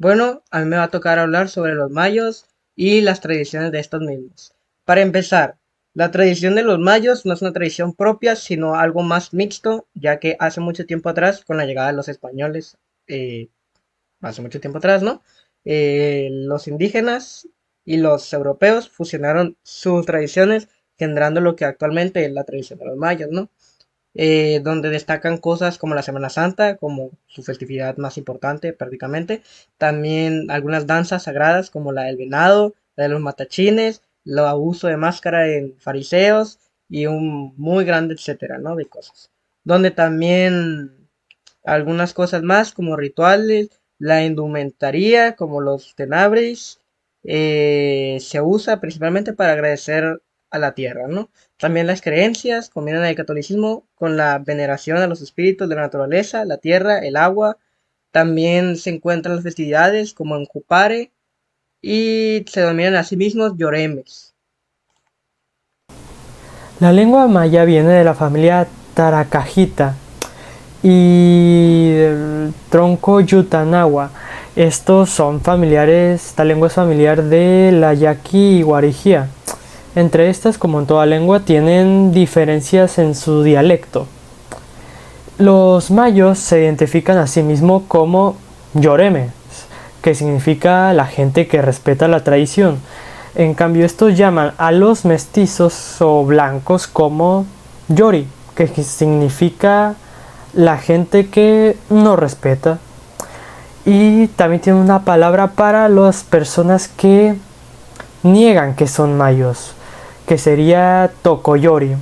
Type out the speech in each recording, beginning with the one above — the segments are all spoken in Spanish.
Bueno, a mí me va a tocar hablar sobre los mayos y las tradiciones de estos mismos. Para empezar, la tradición de los mayos no es una tradición propia, sino algo más mixto, ya que hace mucho tiempo atrás, con la llegada de los españoles, eh, hace mucho tiempo atrás, ¿no? Los indígenas y los europeos fusionaron sus tradiciones, generando lo que actualmente es la tradición de los mayos, ¿no? Donde destacan cosas como la Semana Santa, como su festividad más importante prácticamente. También algunas danzas sagradas como la del venado, la de los matachines, el abuso de máscara en fariseos y un muy grande etcétera, ¿no? De cosas. Donde también algunas cosas más como rituales, la indumentaria como los tenabris, se usa principalmente para agradecer a la tierra, ¿no? También las creencias combinan el catolicismo con la veneración a los espíritus de la naturaleza, la tierra, el agua. También se encuentran las festividades como en Cupare y se denominan a sí mismos lloremes. La lengua maya viene de la familia Taracajita y del tronco Yutanagua. Estos son familiares, esta lengua es familiar de la yaqui y guarijía. Entre estas, como en toda lengua, tienen diferencias en su dialecto. Los mayos se identifican a sí mismos como yoremes, que significa la gente que respeta la tradición. En cambio, estos llaman a los mestizos o blancos como yori, que significa la gente que no respeta. Y también tiene una palabra para las personas que niegan que son mayos, que sería tokoyori,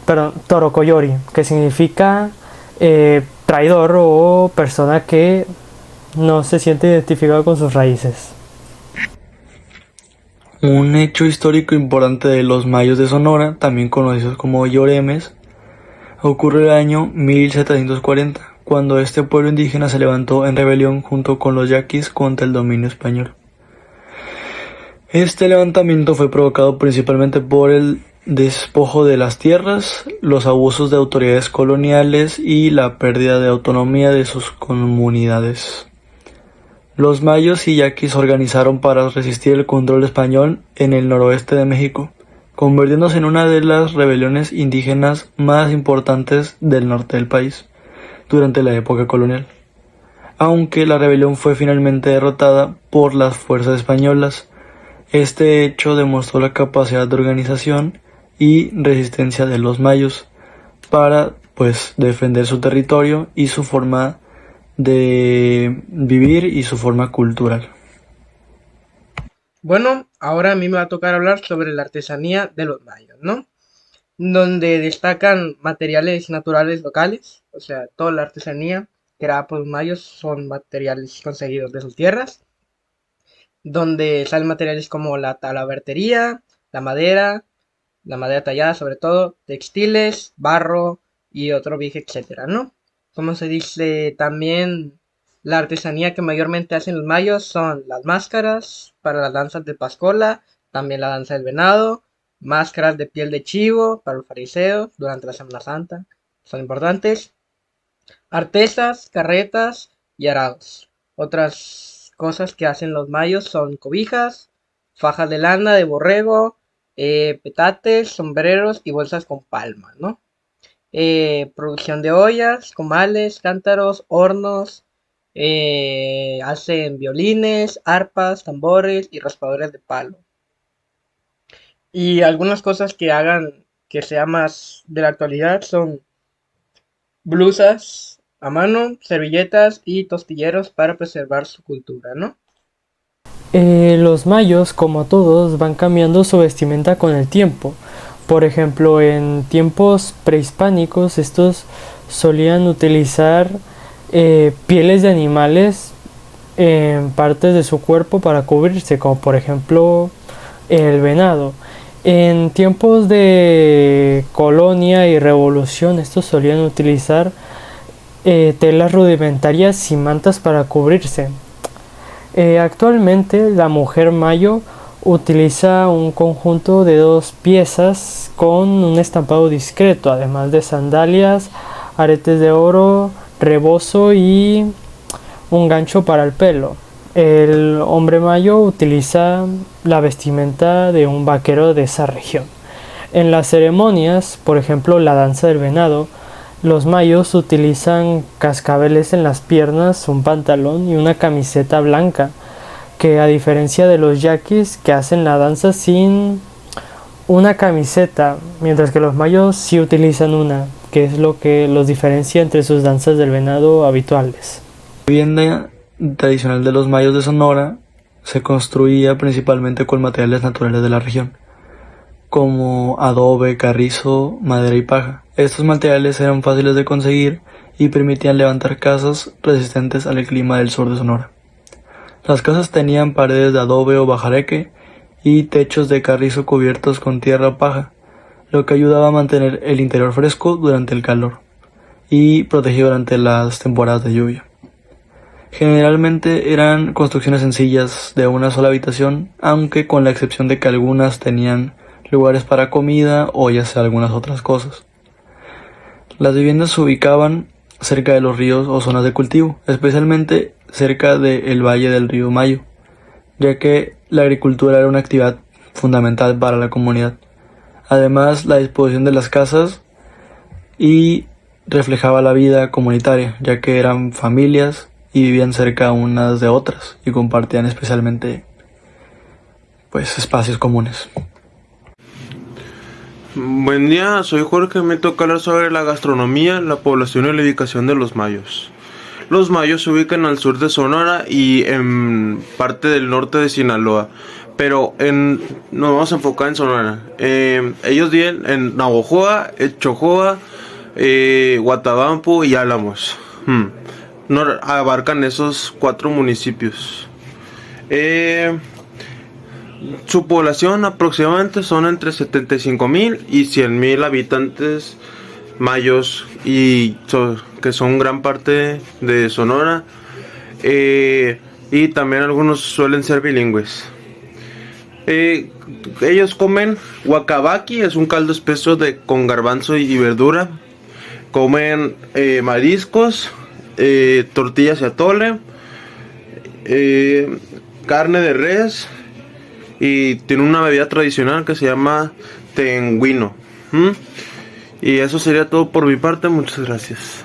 perdón, torokoyori, que significa traidor o persona que no se siente identificado con sus raíces. Un hecho histórico importante de los mayos de Sonora, también conocidos como lloremes, ocurre el año 1740, cuando este pueblo indígena se levantó en rebelión junto con los yaquis contra el dominio español. Este levantamiento fue provocado principalmente por el despojo de las tierras, los abusos de autoridades coloniales y la pérdida de autonomía de sus comunidades. Los mayos y yaquis se organizaron para resistir el control español en el noroeste de México, convirtiéndose en una de las rebeliones indígenas más importantes del norte del país durante la época colonial. Aunque la rebelión fue finalmente derrotada por las fuerzas españolas, este hecho demostró la capacidad de organización y resistencia de los mayos para, defender su territorio y su forma de vivir y su forma cultural. Bueno, ahora a mí me va a tocar hablar sobre la artesanía de los mayos, ¿no? Donde destacan materiales naturales locales, o sea, toda la artesanía creada por los mayos son materiales conseguidos de sus tierras, donde salen materiales como la talabartería, la madera tallada sobre todo, textiles, barro y otro viejo, etcétera, ¿no? Como se dice también, la artesanía que mayormente hacen los mayos son las máscaras para las danzas de Pascola, también la danza del venado, máscaras de piel de chivo para los fariseos durante la Semana Santa, son importantes, artesas, carretas y arados. Otras cosas que hacen los mayos son cobijas, fajas de lana de borrego, petates, sombreros y bolsas con palmas, ¿no? Producción de ollas, comales, cántaros, hornos, hacen violines, arpas, tambores y raspadores de palo. Y algunas cosas que hagan que sea más de la actualidad son blusas a mano, servilletas y tostilleros para preservar su cultura, ¿no? Los mayos, como todos, van cambiando su vestimenta con el tiempo. Por ejemplo, en tiempos prehispánicos, estos solían utilizar pieles de animales en partes de su cuerpo para cubrirse, como por ejemplo el venado. En tiempos de colonia y revolución, estos solían utilizar telas rudimentarias y mantas para cubrirse. Actualmente la mujer mayo utiliza un conjunto de dos piezas con un estampado discreto, además de sandalias, aretes de oro, rebozo y un gancho para el pelo. El hombre mayo utiliza la vestimenta de un vaquero de esa región. En las ceremonias, por ejemplo la danza del venado, los mayos utilizan cascabeles en las piernas, un pantalón y una camiseta blanca, que a diferencia de los yaquis que hacen la danza sin una camiseta, mientras que los mayos sí utilizan una, que es lo que los diferencia entre sus danzas del venado habituales. La vivienda tradicional de los mayos de Sonora se construía principalmente con materiales naturales de la región, como adobe, carrizo, madera y paja. Estos materiales eran fáciles de conseguir y permitían levantar casas resistentes al clima del sur de Sonora. Las casas tenían paredes de adobe o bajareque y techos de carrizo cubiertos con tierra o paja, lo que ayudaba a mantener el interior fresco durante el calor y protegido durante las temporadas de lluvia. Generalmente eran construcciones sencillas de una sola habitación, aunque con la excepción de que algunas tenían lugares para comida o ya sea algunas otras cosas. Las viviendas se ubicaban cerca de los ríos o zonas de cultivo, especialmente cerca del valle del río Mayo, ya que la agricultura era una actividad fundamental para la comunidad. Además, la disposición de las casas y reflejaba la vida comunitaria, ya que eran familias y vivían cerca unas de otras y compartían especialmente espacios comunes. Buen día, soy Jorge. Me toca hablar sobre la gastronomía, la población y la ubicación de los mayos. Los mayos se ubican al sur de Sonora y en parte del norte de Sinaloa, pero nos vamos a enfocar en Sonora. Ellos viven en Navojoa, Chojoa, Guatabampo y Álamos. No abarcan esos 4 municipios. Su población aproximadamente son entre 75,000 y 100,000 habitantes mayos que son gran parte de Sonora, y también algunos suelen ser bilingües. Ellos comen huacabaqui, es un caldo espeso con garbanzo y verdura. Comen mariscos, tortillas y atole, carne de res, y tiene una bebida tradicional que se llama tengüino. Y eso sería todo por mi parte, muchas gracias.